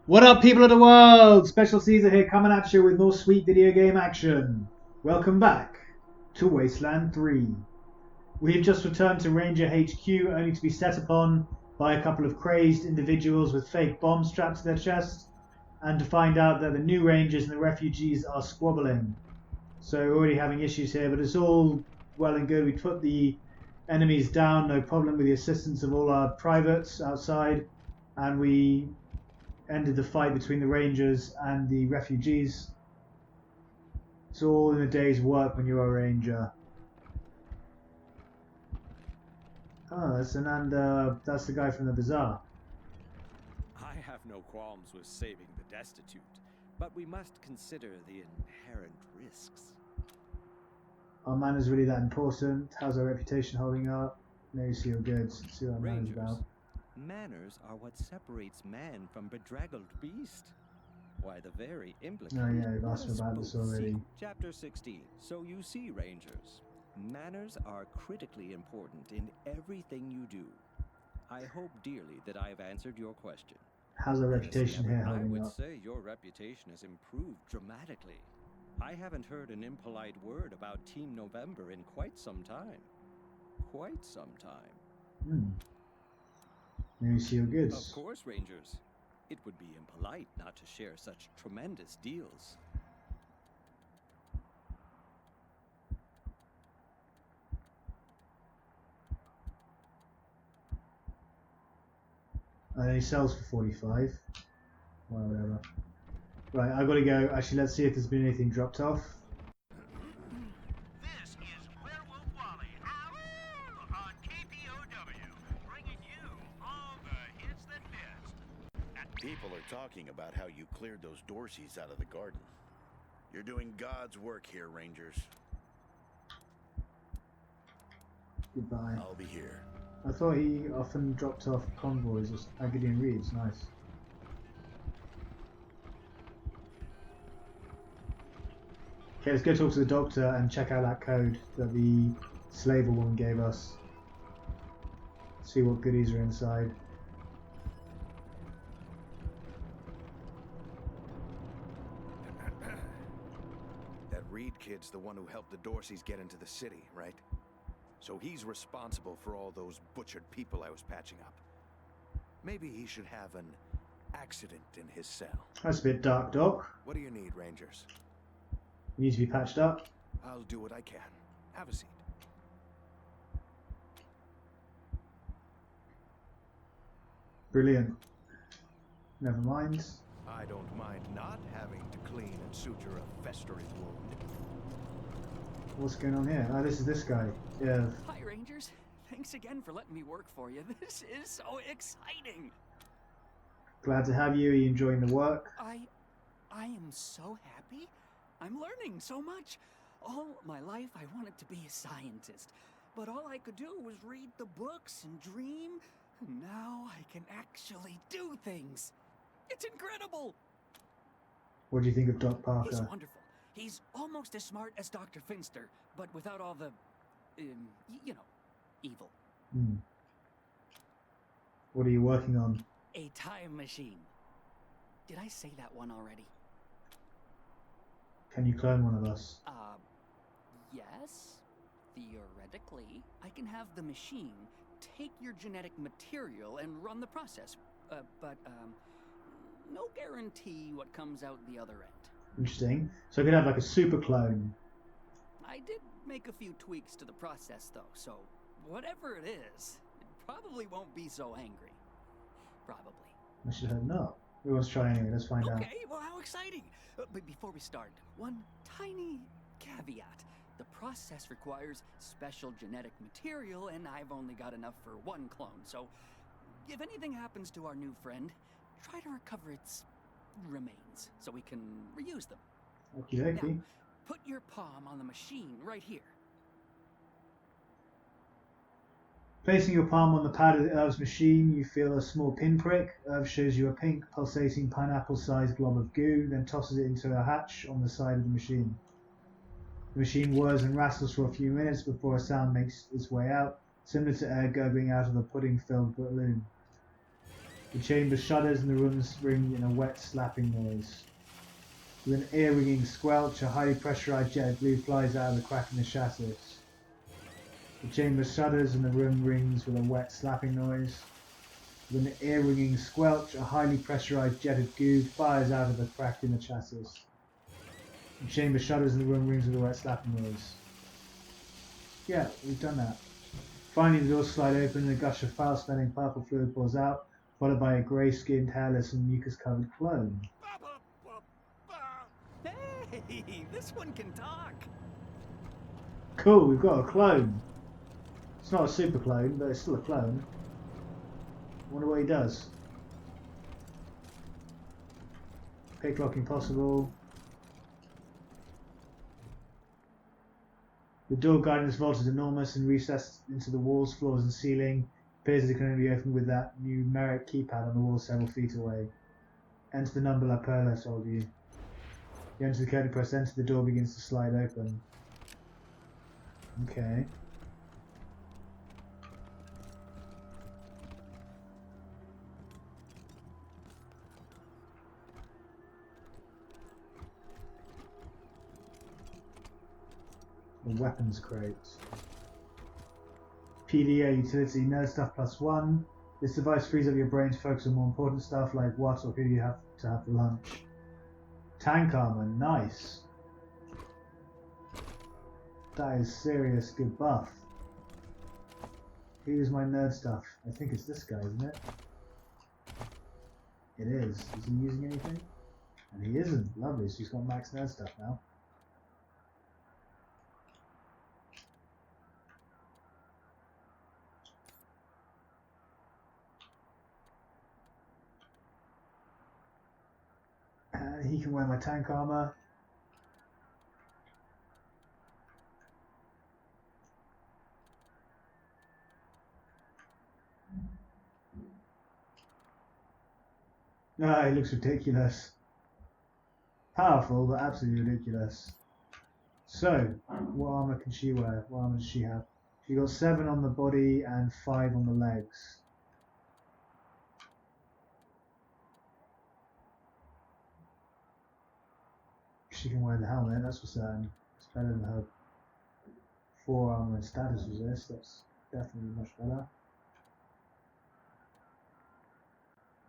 What up, people of the world? Special Caesar here, coming at you with more sweet video game action. Welcome back to Wasteland 3. We have just returned to Ranger HQ, only to be set upon by a couple of crazed individuals with fake bombs strapped to their chests, and to find out that the new Rangers and the refugees are squabbling. So we're already having issues here, but it's all well and good. We put the enemies down, no problem, with the assistance of all our privates outside, and we ended the fight between the Rangers and the refugees. It's all in a day's work when you're a Ranger. Oh, that's that's the guy from the bazaar. I have no qualms with saving the destitute, but we must consider the inherent risks. Our manners really that important? How's our reputation holding up? Maybe see your goods, see what our manners about. Manners are what separates man from bedraggled beast. Why, the very implicant. Oh yeah, I've asked about this already. See, Chapter 16. So you see, Rangers, manners are critically important in everything you do. I hope dearly that I have answered your question. How's our reputation here holding up? I would say your reputation has improved dramatically. I haven't heard an impolite word about Team November in quite some time. Quite some time. Maybe see your goods. Of course, Rangers. It would be impolite not to share such tremendous deals. He sells for 45. Well, whatever. Right, I've got to go. Actually, let's see if there's been anything dropped off. This is Werewolf Wally on KPOW, bringing you all the hits that missed. People are talking about how you cleared those Dorseys out of the garden. You're doing God's work here, Rangers. Goodbye. I'll be here. I thought he often dropped off convoys or Agadian Reeds. Nice. Okay, let's go talk to the doctor and check out that code that the slaver woman gave us. See what goodies are inside. That Reed kid's the one who helped the Dorseys get into the city, right? So he's responsible for all those butchered people I was patching up. Maybe he should have an accident in his cell. That's a bit dark, Doc. What do you need, Rangers? You need to be patched up. I'll do what I can. Have a seat. Brilliant. Never mind. I don't mind not having to clean and suture a festering wound. What's going on here? Oh, this is this guy. Yeah. Hi, Rangers. Thanks again for letting me work for you. This is so exciting. Glad to have you. Are you enjoying the work? I am so happy. I'm learning so much. All my life I wanted to be a scientist, but all I could do was read the books and dream. Now I can actually do things. It's incredible. What do you think of Doc Parker? He's wonderful. He's almost as smart as Dr. Finster, but without all the, you know, evil. What are you working on? A time machine. Did I say that one already? Can you clone one of us? Yes. Theoretically, I can have the machine take your genetic material and run the process. But no guarantee what comes out the other end. Interesting. So I could have like a super clone. I did make a few tweaks to the process, though, so whatever it is, it probably won't be so angry. Probably. I should hope not. We want to try anyway. Let's find out. Okay, well, how exciting! But before we start, one tiny caveat. The process requires special genetic material, and I've only got enough for one clone, so if anything happens to our new friend, try to recover its remains so we can reuse them. Okie dokie. Now, put your palm on the machine right here. Placing your palm on the pad of the Earth's machine, you feel a small pinprick. Earth shows you a pink, pulsating pineapple-sized glob of goo, then tosses it into a hatch on the side of the machine. The machine whirs and rattles for a few minutes before a sound makes its way out, similar to air gurgling out of a pudding-filled balloon. The chamber shudders and the rooms ring in a wet slapping noise. With an ear-ringing squelch, a highly pressurized jet of glue flies out of the crack in the chassis. The chamber shudders and the room rings with a wet slapping noise. With an ear-ringing squelch, a highly pressurized jet of goo fires out of the crack in the chassis. The chamber shudders and the room rings with a wet slapping noise. Yeah, we've done that. Finally, the doors slide open and a gush of foul-smelling purple fluid pours out, followed by a grey-skinned, hairless and mucus-covered clone. Hey, this one can talk. Cool, we've got a clone. It's not a super clone, but it's still a clone. Wonder what he does. Pick lock impossible. The door guidance vault is enormous and recessed into the walls, floors and ceiling. Appears as it can only be opened with that numeric keypad on the wall several feet away. Enter the number La Perla told you. You enter the code and press enter, the door begins to slide open. Okay. The weapons crate. PDA utility, nerd stuff +1. This device frees up your brain to focus on more important stuff like what or who you have to have for lunch. Tank armor, nice. That is serious good buff. Here's my nerd stuff. I think it's this guy, isn't it? It is. Is he using anything? And he isn't. Lovely, so he's got max nerd stuff now. He can wear my tank armor. Ah, he looks ridiculous. Powerful, but absolutely ridiculous. So, what armor can she wear? What armor does she have? She got 7 on the body and 5 on the legs. She can wear the helmet, that's for certain. It's better than her 4 armor and status resist. That's definitely much better.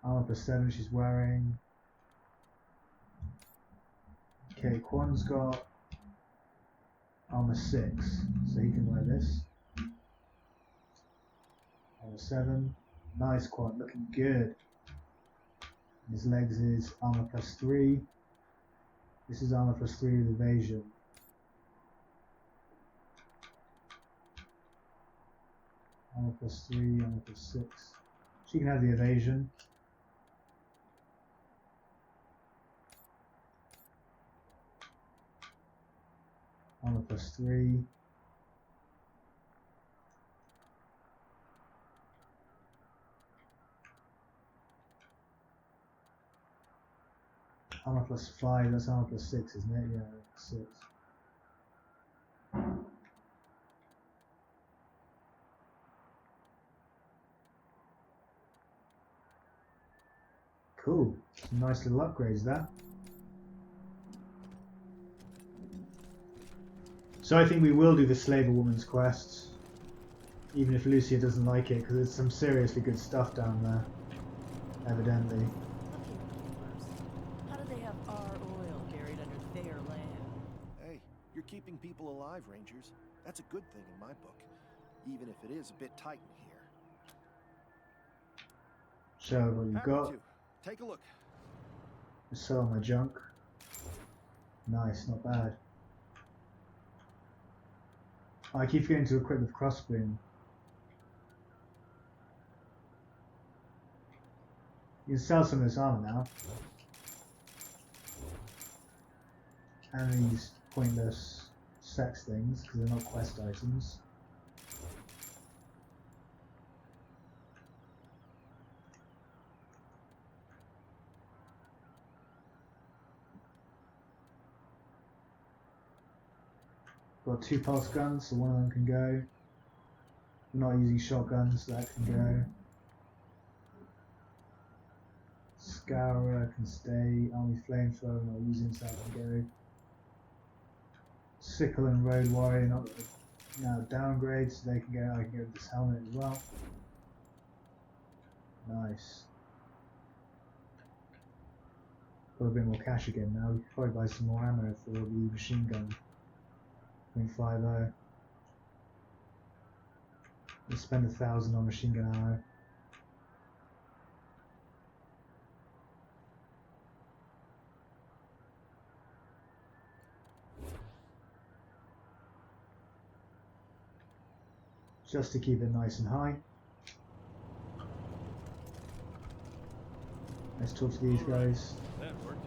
Armor +7 she's wearing. Okay, Quan's got armor 6, so he can wear this. Armor 7. Nice Quan, looking good. His legs is armor +3. This is armor +3 with evasion. Armor +3, armor +6. She can have the evasion. Armor +3. Armor +5, that's armor +6, isn't it? Yeah, 6. Cool. Some nice little upgrades there. So I think we will do the Slave a Woman's quests, even if Lucia doesn't like it, because there's some seriously good stuff down there, evidently. How do they have our oil buried under their land? Hey, you're keeping people alive, Rangers. That's a good thing in my book, even if it is a bit tight in here. Show what you've Happy got. to. Take a look. Just sell my junk. Nice, not bad. I keep forgetting to equip with crossbow. You can sell some of this armor now. And these pointless sex things, because they're not quest items. Got 2 pulse guns, so one of them can go. I'm not using shotguns, so that can go. Scourer can stay. Army flamethrower, and I'll use inXile to go. Sickle and Road Warrior not now downgrade, so they can go. I can go with this helmet as well. Nice. Got a bit more cash again now. We could probably buy some more ammo for the machine gun. 0.50. Let's spend 1,000 on machine gun ammo. Just to keep it nice and high. Let's talk to these guys. That worked.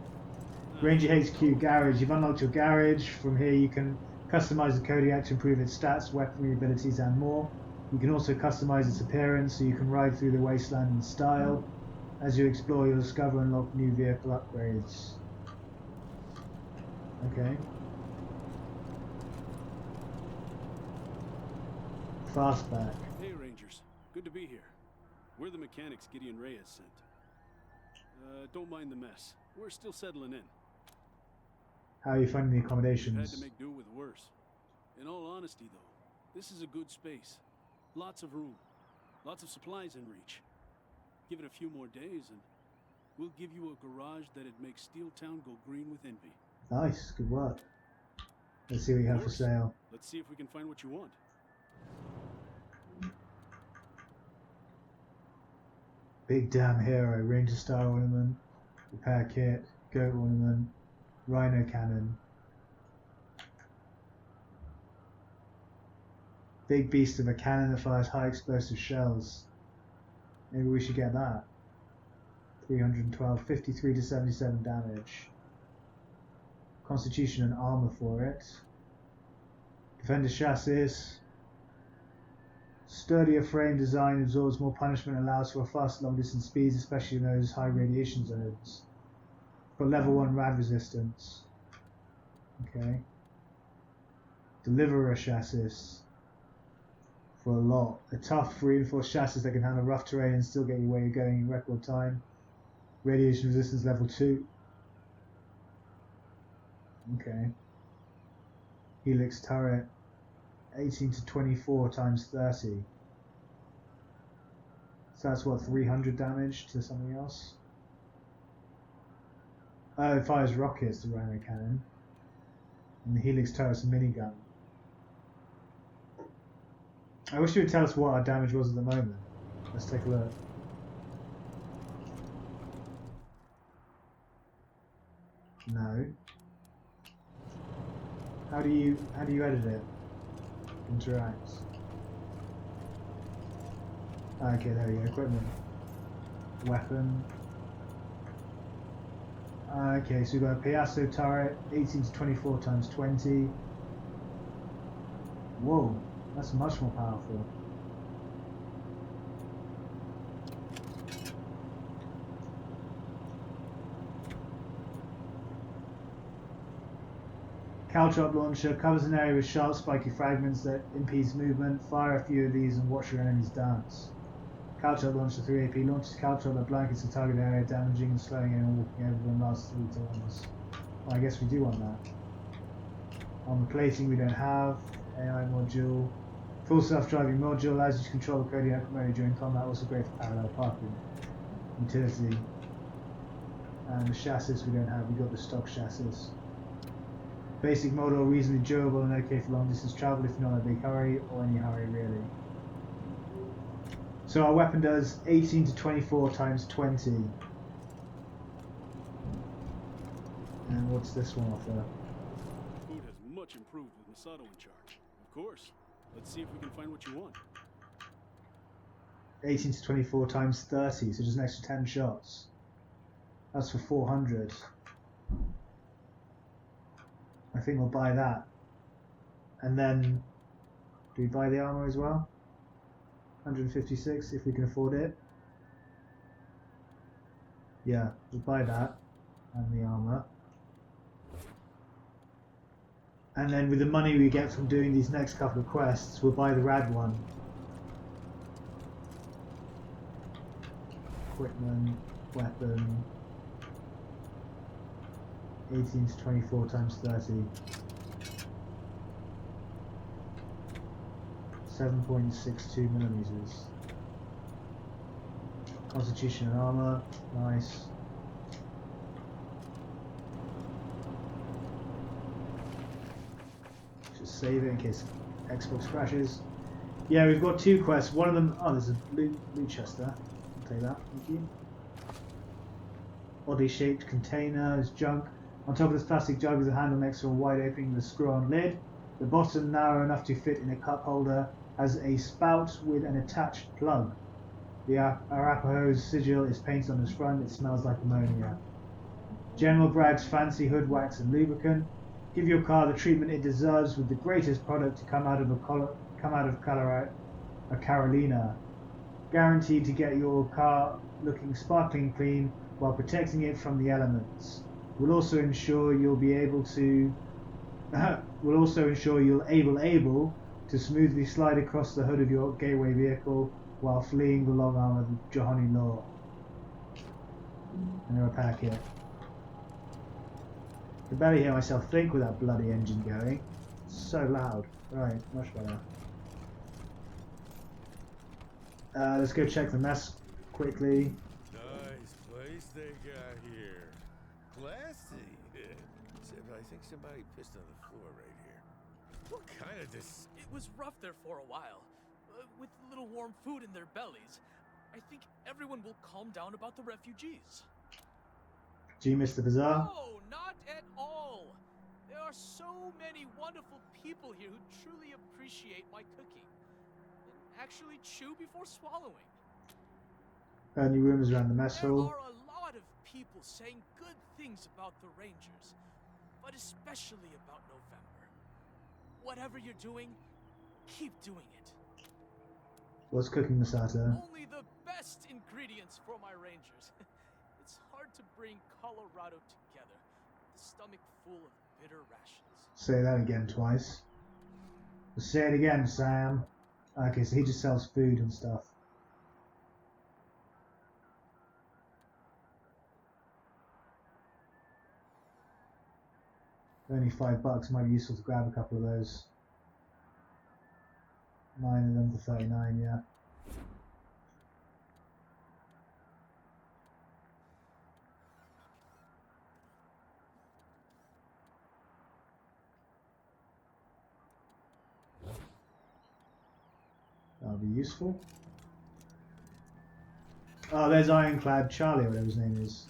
Ranger HQ Garage. You've unlocked your garage. From here you can customize the Kodiak to improve its stats, weaponry abilities and more. You can also customize its appearance so you can ride through the wasteland in style. As you explore you'll discover and unlock new vehicle upgrades. Okay. Fastback. Hey Rangers, good to be here. We're the mechanics Gideon Reyes sent. Don't mind the mess. We're still settling in. How are you finding the We've accommodations? had to make do with worse. In all honesty though, this is a good space. Lots of room. Lots of supplies in reach. Give it a few more days and we'll give you a garage that'd make Steel Town go green with envy. Nice, good work. Let's see what you have for sale. Let's see if we can find what you want. Big Damn Hero, Ranger Star Ornament, Repair Kit, Goat Ornament, Rhino Cannon. Big Beast of a cannon that fires high explosive shells. Maybe we should get that. 312, 53 to 77 damage. Constitution and armor for it. Defender chassis. Sturdier frame design absorbs more punishment and allows for fast long distance speeds, especially in those high radiation zones. Got level 1 rad resistance. Okay. Deliverer chassis. For a lot. A tough reinforced chassis that can handle rough terrain and still get you where you're going in record time. Radiation resistance level 2. Okay. Helix turret. 18 to 24 times 30. So that's what, 300 damage to something else? Oh, it fires rockets, the Rhino Cannon. And the Helix turret's a minigun. I wish you would tell us what our damage was at the moment. Let's take a look. No. How do you edit it? Interact. Okay, there we go. Equipment. Weapon. Okay, so we've got a Piasso turret, 18 to 24 times 20. Whoa, that's much more powerful. Caltrop launcher covers an area with sharp spiky fragments that impedes movement. Fire a few of these and watch your enemies dance. Caltrop launcher 3 AP launches Caltrop that blankets the target area, damaging and slowing anyone walking over them lasts 3 turns. Well, I guess we do want that. Armor plating we don't have. AI module. Full self-driving module allows you to control the Kodiak remotely during combat, also great for parallel parking. Utility. And the chassis we don't have, we got the stock chassis. Basic model, reasonably durable and okay for long distance travel if not in a big hurry, or any hurry really. So our weapon does 18 to 24 times 20. And what's this one offer? Food has much improved with Masato in charge. Of course. Let's see if we can find what you want. 18 to 24 times 30, so just an extra 10 shots. That's for 400. I think we'll buy that. And then, do we buy the armor as well? 156 if we can afford it. Yeah, we'll buy that and the armor. And then with the money we get from doing these next couple of quests, we'll buy the rad one. Equipment. weapon. 18 to 24 times 30. 7.62 millimeters. Constitution and armor. Nice. Just save it in case Xbox crashes. Yeah, we've got 2 quests. One of them. Oh, there's a loot chest there. I'll take that. Thank you. Oddly shaped container is junk. On top of this plastic jug is a handle next to a wide opening with a screw-on lid. The bottom, narrow enough to fit in a cup holder, has a spout with an attached plug. The Arapahoe's sigil is painted on its front. It smells like ammonia. General Bragg's fancy hood wax and lubricant. Give your car the treatment it deserves with the greatest product to come out of Carolina. Guaranteed to get your car looking sparkling clean while protecting it from the elements. Will also ensure you'll able to smoothly slide across the hood of your gateway vehicle while fleeing the long arm of Johnny Law. And a repair kit. I can barely hear myself think with that bloody engine going. It's so loud. Right, much better. Let's go check the mess quickly. Nice place they got here. Classy. Except I think somebody pissed on the floor right here. What kind of this? It was rough there for a while, with little warm food in their bellies. I think everyone will calm down about the refugees. Gee, Mr. Bazaar. No, not at all. There are so many wonderful people here who truly appreciate my cooking and actually chew before swallowing. New rooms around the mess There hall. are a lot of people saying good things about the Rangers, but especially about November. Whatever you're doing, keep doing it. What's cooking, Masato? Only the best ingredients for my Rangers. It's hard to bring Colorado together with a stomach full of bitter rations. Say that again twice. Say it again, Sam. Okay, so he just sells food and stuff. Only $5 might be useful to grab a couple of those. 9 of them for 39, yeah. That'll be useful. Oh, there's Ironclad Charlie, whatever his name is.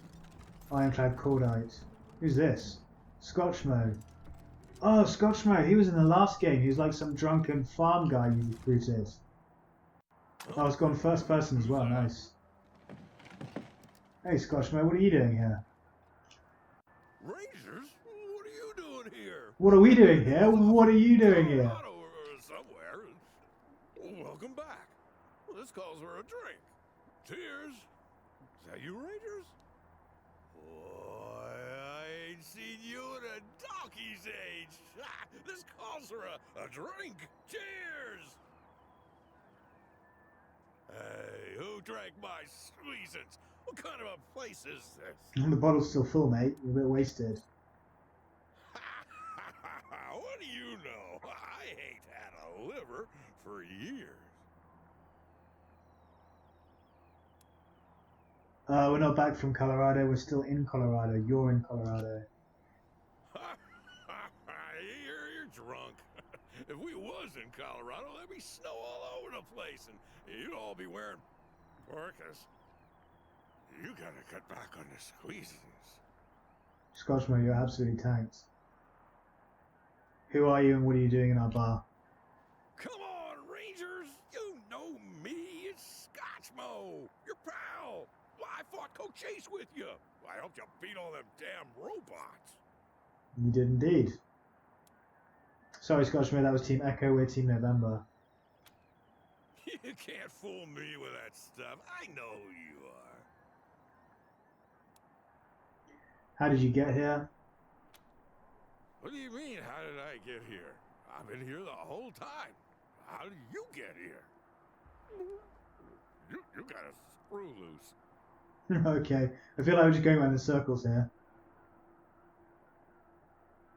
Ironclad Cordite. Who's this? Scotchmo. Oh, Scotchmo. He was in the last game. He was like some drunken farm guy you recruited. Oh, it's gone first person as well. Nice. Hey, Scotchmo. What are you doing here? Rangers? What are you doing here? What are we doing here? What are you doing here? Colorado or somewhere. Welcome back. Well, this calls for a drink. Cheers. Is that you, Rangers? Boy, I ain't seen you in a donkey's age. This calls for a drink. Cheers. Hey, who drank my squeezins? What kind of a place is this? The bottle's still full, mate. You're a bit wasted. What do you know? I ain't had a liver for years. We're not back from Colorado. We're still in Colorado. You're in Colorado. You're drunk. If we was in Colorado, there'd be snow all over the place, and you'd all be wearing parkas. You gotta cut back on the squeezes. Scotchmo, you're absolutely tanked. Who are you and what are you doing in our bar? Come on, Rangers! You know me! It's Scotchmo, your pal! Well, I fought Coach Chase with you. I helped you beat all them damn robots. You did indeed. Sorry, Scotchmo, that was Team Echo, we're Team November. You can't fool me with that stuff. I know who you are. How did you get here? What do you mean, how did I get here? I've been here the whole time. How did you get here? You got a screw loose. Okay, I feel like we're just going around in circles here.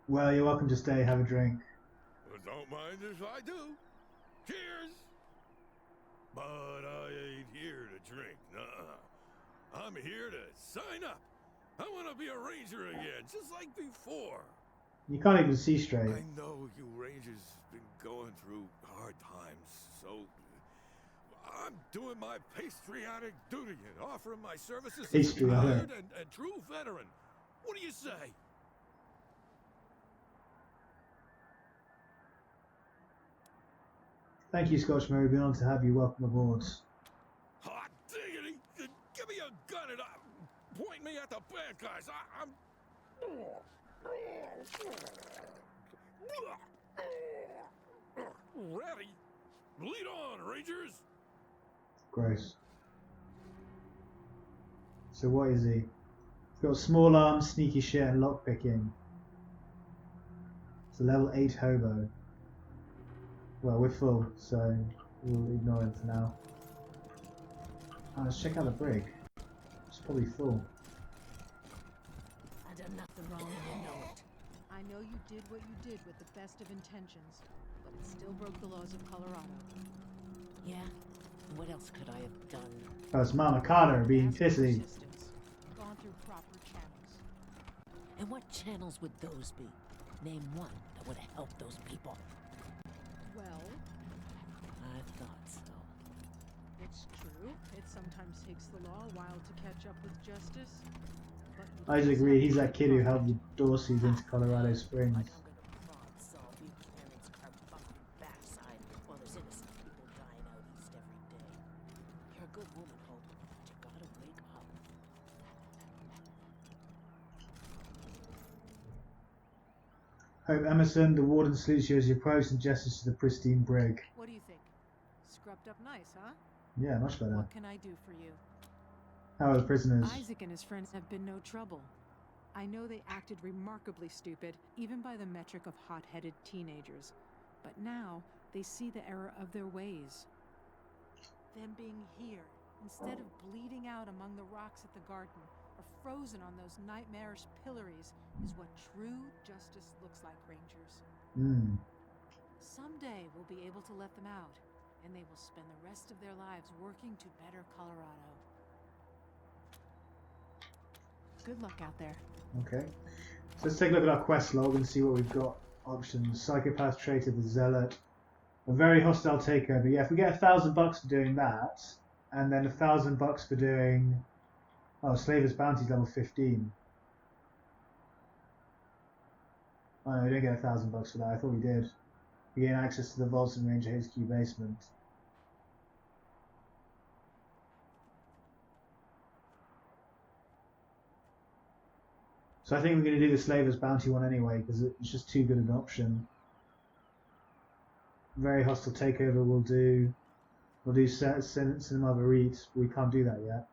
Well, you're welcome to stay, have a drink. Don't mind if I do. Cheers! But I ain't here to drink, nuh-uh. I'm here to sign up. I want to be a ranger again, just like before. You can't even see straight. I know you rangers been going through hard times, so I'm doing my patriotic duty and offering my services as a tired and true veteran. What do you say? Thank you, Scotchman. We've been honored to have you. Welcome aboard. Hot diggity! Give me a gun and point me at the bad guys. I'm... ready. Lead on, Rangers. Gross. So what is he? He's got small arms, sneaky shit, and lockpicking. It's a level 8 hobo. Well, we're full, so we'll ignore him for now. Oh, let's check out the brig. It's probably full. I done nothing wrong and you know it. I know you did what you did with the best of intentions, but it still broke the laws of Colorado. Yeah? What else could I have done? Oh, it's Mama Carter being pissy. Gone through proper channels. And what channels would those be? Name one that would have helped those people. Well, I thought so. it's true. It sometimes takes the law a while to catch up with justice. But Isaac Reed, he's that kid who helped the Dorseys into Colorado Springs. Like I'm gonna prod solve Buchanan's carbuncle backside while there's innocent people dying out east every day. You're a good woman, Hope, but you gotta wake up. Hope Emerson, the warden salutes you as you approach and gestures to the pristine brig. what do you think? Scrubbed up nice, huh? Yeah, much better. What can I do for you? How are the prisoners? Isaac and his friends have been no trouble. I know they acted remarkably stupid, even by the metric of hot-headed teenagers. But now, they see the error of their ways. Them being here, instead of bleeding out among the rocks at the garden, or frozen on those nightmarish pillories, is what true justice looks like, Rangers. Someday we'll be able to let them out, and they will spend the rest of their lives working to better Colorado. Good luck out there. Okay. So let's take a look at our quest log and see what we've got. Options. Psychopath traitor, the zealot. A very hostile takeover. Yeah, if we get $1,000 for doing that, and then $1,000 for doing... Oh, Slaver's Bounty level 15. Oh no, we don't get $1,000 for that. I thought we did. We gain access to the vaults in Ranger HQ basement. So I think we're going to do the Slaver's Bounty one anyway, because it's just too good an option. Very hostile takeover we'll do. We'll do Cinema Verite. We can't do that yet.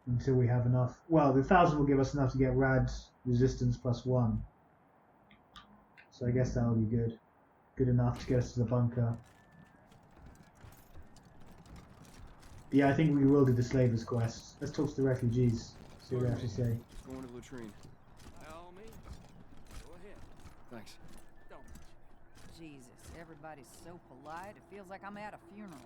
Until we have enough. Well, the 1,000 will give us enough to get Rad Resistance +1. So I guess that'll be good. Good enough to get us to the bunker. Yeah, I think we will do the Slaver's quest. Let's talk to the refugees. See what they have to say. Going to the latrine. By all means, go ahead. Thanks. Don't. Jesus, everybody's so polite, it feels like I'm at a funeral.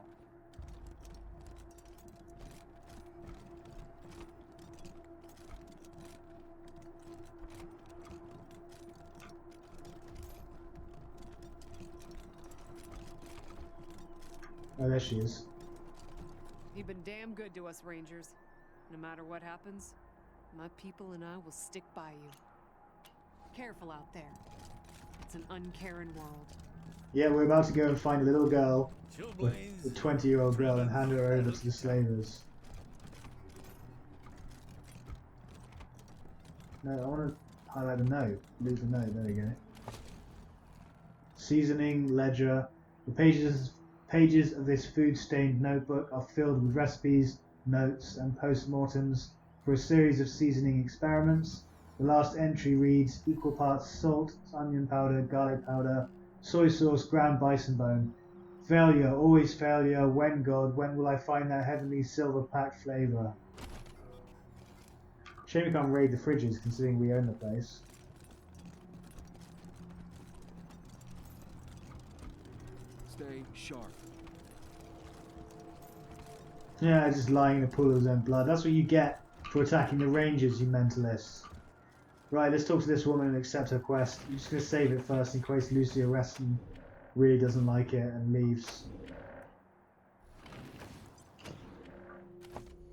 Oh, there she is. You've been damn good to us, Rangers. No matter what happens, my people and I will stick by you. Careful out there. It's an uncaring world. Yeah, we're about to go and find a little girl, the 20-year-old girl, and hand her over to the slavers. No, I want to highlight the note. Leave the note. There we go. Seasoning ledger. The pages of this food-stained notebook are filled with recipes, notes, and post-mortems for a series of seasoning experiments. The last entry reads equal parts salt, onion powder, garlic powder, soy sauce, ground bison bone. Failure, always failure. When God, when will I find that heavenly silver-packed flavor? Shame we can't raid the fridges considering we own the place. Stay sharp. Yeah, just lying in a pool of his own blood. That's what you get for attacking the Rangers, you mentalists. Right, let's talk to this woman and accept her quest. I'm just going to save it first in case Lucia Weston really doesn't like it and leaves.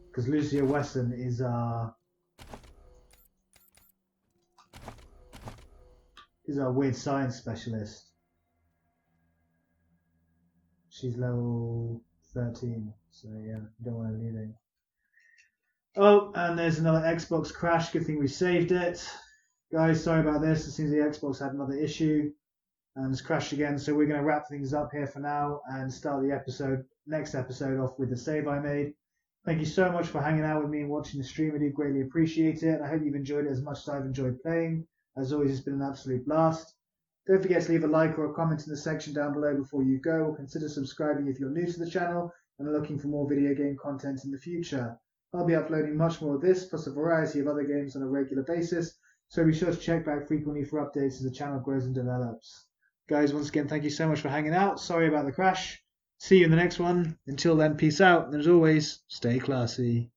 Because Lucia Weston is our weird science specialist. She's level 13, so yeah, don't want her leaving. Oh, and there's another Xbox crash. Good thing we saved it. Guys, sorry about this. It seems the Xbox had another issue and it's crashed again. So we're going to wrap things up here for now and start the next episode off with the save I made. Thank you so much for hanging out with me and watching the stream. I do greatly appreciate it. I hope you've enjoyed it as much as I've enjoyed playing. As always, it's been an absolute blast. Don't forget to leave a like or a comment in the section down below before you go, or consider subscribing if you're new to the channel and are looking for more video game content in the future. I'll be uploading much more of this, plus a variety of other games on a regular basis, so be sure to check back frequently for updates as the channel grows and develops. Guys, once again, thank you so much for hanging out. Sorry about the crash. See you in the next one. Until then, peace out, and as always, stay classy.